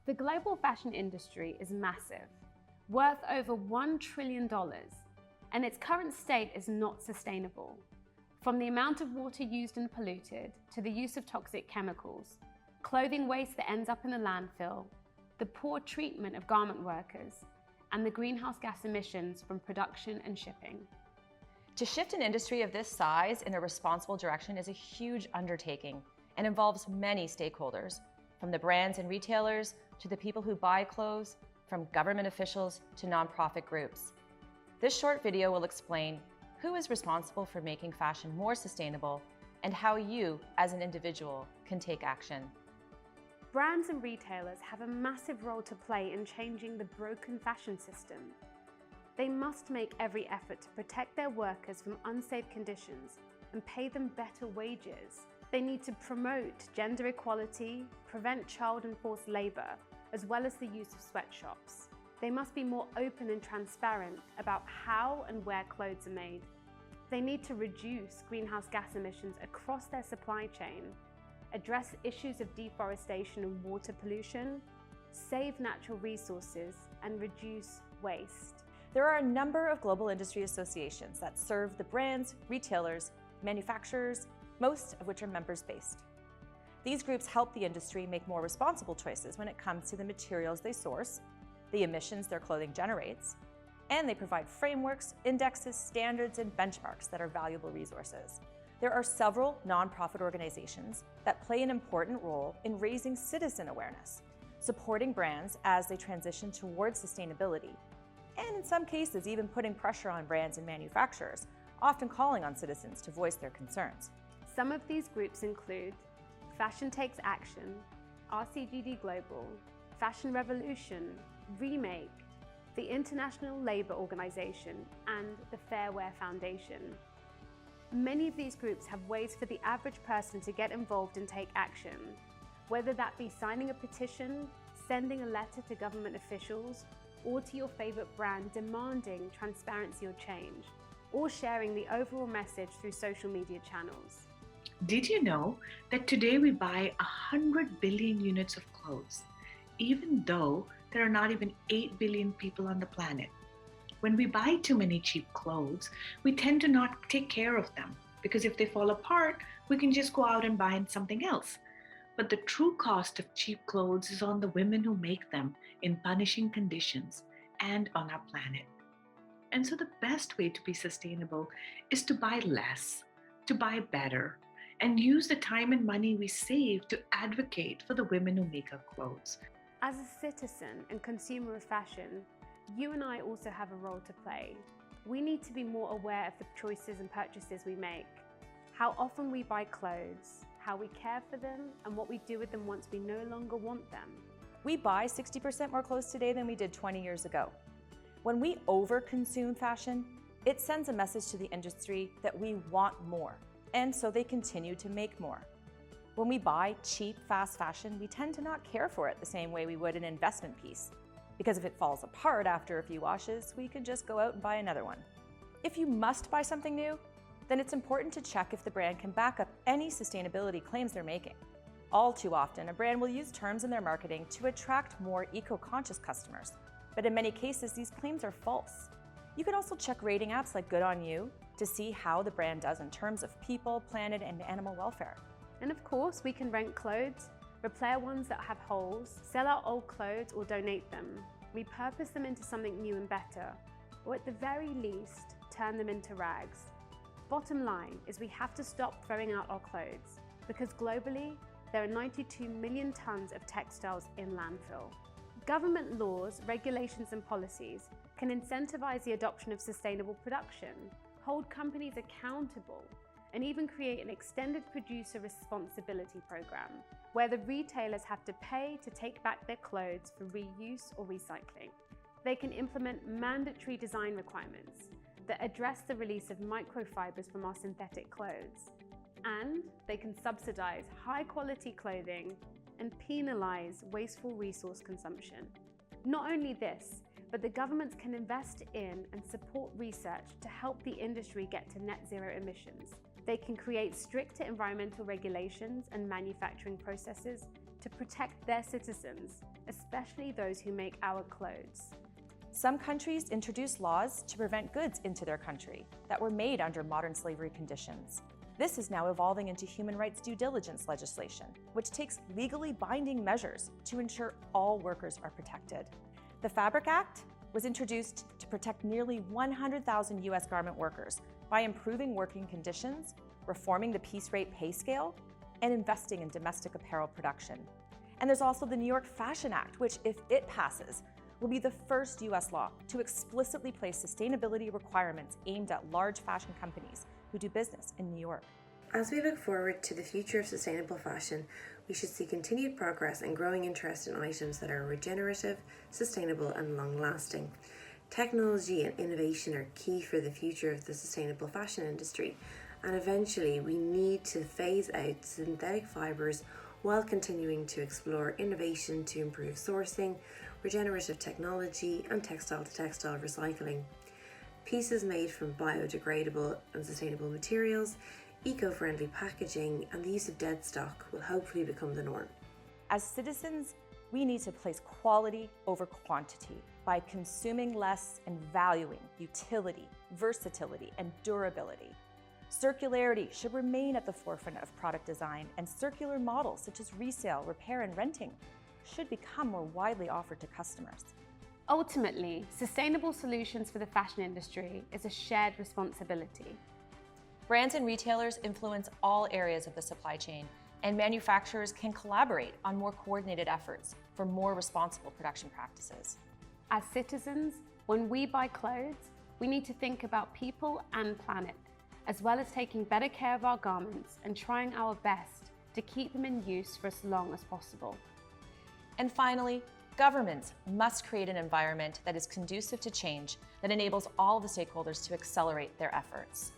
The global fashion industry is massive, worth over $1 trillion, and its current state is not sustainable. From the amount of water used and polluted, to the use of toxic chemicals, clothing waste that ends up in the landfill, the poor treatment of garment workers, and the greenhouse gas emissions from production and shipping. To shift an industry of this size in a responsible direction is a huge undertaking and involves many stakeholders, from the brands and retailers to the people who buy clothes, from government officials to nonprofit groups. This short video will explain who is responsible for making fashion more sustainable and how you, as an individual, can take action. Brands and retailers have a massive role to play in changing the broken fashion system. They must make every effort to protect their workers from unsafe conditions and pay them better wages. They need to promote gender equality, prevent child and forced labor, as well as the use of sweatshops. They must be more open and transparent about how and where clothes are made. They need to reduce greenhouse gas emissions across their supply chain, address issues of deforestation and water pollution, save natural resources, and reduce waste. There are a number of global industry associations that serve the brands, retailers, manufacturers, most of which are members-based. These groups help the industry make more responsible choices when it comes to the materials they source, the emissions their clothing generates, and they provide frameworks, indexes, standards, and benchmarks that are valuable resources. There are several nonprofit organizations that play an important role in raising citizen awareness, supporting brands as they transition towards sustainability, and in some cases even putting pressure on brands and manufacturers, often calling on citizens to voice their concerns. Some of these groups include Fashion Takes Action, RCGD Global, Fashion Revolution, Remake, the International Labour Organization, and the Fair Wear Foundation. Many of these groups have ways for the average person to get involved and take action, whether that be signing a petition, sending a letter to government officials, or to your favorite brand demanding transparency or change, or sharing the overall message through social media channels. Did you know that today we buy 100 billion units of clothes, even though there are not even 8 billion people on the planet? When we buy too many cheap clothes, we tend to not take care of them, because if they fall apart, we can just go out and buy something else. But the true cost of cheap clothes is on the women who make them in punishing conditions and on our planet. And so the best way to be sustainable is to buy less, to buy better, and use the time and money we save to advocate for the women who make our clothes. As a citizen and consumer of fashion, you and I also have a role to play. We need to be more aware of the choices and purchases we make, how often we buy clothes, how we care for them, and what we do with them once we no longer want them. We buy 60% more clothes today than we did 20 years ago. When we over-consume fashion, it sends a message to the industry that we want more, and so they continue to make more. When we buy cheap, fast fashion, we tend to not care for it the same way we would an investment piece, because if it falls apart after a few washes, we could just go out and buy another one. If you must buy something new, then it's important to check if the brand can back up any sustainability claims they're making. All too often, a brand will use terms in their marketing to attract more eco-conscious customers, but in many cases, these claims are false. You can also check rating apps like Good On You to see how the brand does in terms of people, planet, and animal welfare. And of course, we can rent clothes, repair ones that have holes, sell our old clothes or donate them, repurpose them into something new and better, or at the very least, turn them into rags. Bottom line is we have to stop throwing out our clothes, because globally, there are 92 million tons of textiles in landfill. Government laws, regulations, and policies can incentivize the adoption of sustainable production, hold companies accountable, and even create an extended producer responsibility program, where the retailers have to pay to take back their clothes for reuse or recycling. They can implement mandatory design requirements that address the release of microfibers from our synthetic clothes. And they can subsidize high-quality clothing and penalize wasteful resource consumption. Not only this, but the governments can invest in and support research to help the industry get to net zero emissions. They can create stricter environmental regulations and manufacturing processes to protect their citizens, especially those who make our clothes. Some countries introduced laws to prevent goods into their country that were made under modern slavery conditions. This is now evolving into human rights due diligence legislation, which takes legally binding measures to ensure all workers are protected. The Fabric Act was introduced to protect nearly 100,000 U.S. garment workers by improving working conditions, reforming the piece rate pay scale, and investing in domestic apparel production. And there's also the New York Fashion Act, which, if it passes, will be the first U.S. law to explicitly place sustainability requirements aimed at large fashion companies who do business in New York. As we look forward to the future of sustainable fashion, we should see continued progress and growing interest in items that are regenerative, sustainable, and long-lasting. Technology and innovation are key for the future of the sustainable fashion industry, and eventually we need to phase out synthetic fibres while continuing to explore innovation to improve sourcing, regenerative technology, and textile-to-textile recycling. Pieces made from biodegradable and sustainable materials, eco-friendly packaging, and the use of dead stock will hopefully become the norm. As citizens, we need to place quality over quantity by consuming less and valuing utility, versatility, and durability. Circularity should remain at the forefront of product design, and circular models such as resale, repair, and renting should become more widely offered to customers. Ultimately, sustainable solutions for the fashion industry is a shared responsibility. Brands and retailers influence all areas of the supply chain, and manufacturers can collaborate on more coordinated efforts for more responsible production practices. As citizens, when we buy clothes, we need to think about people and planet, as well as taking better care of our garments and trying our best to keep them in use for as long as possible. And finally, governments must create an environment that is conducive to change, that enables all the stakeholders to accelerate their efforts.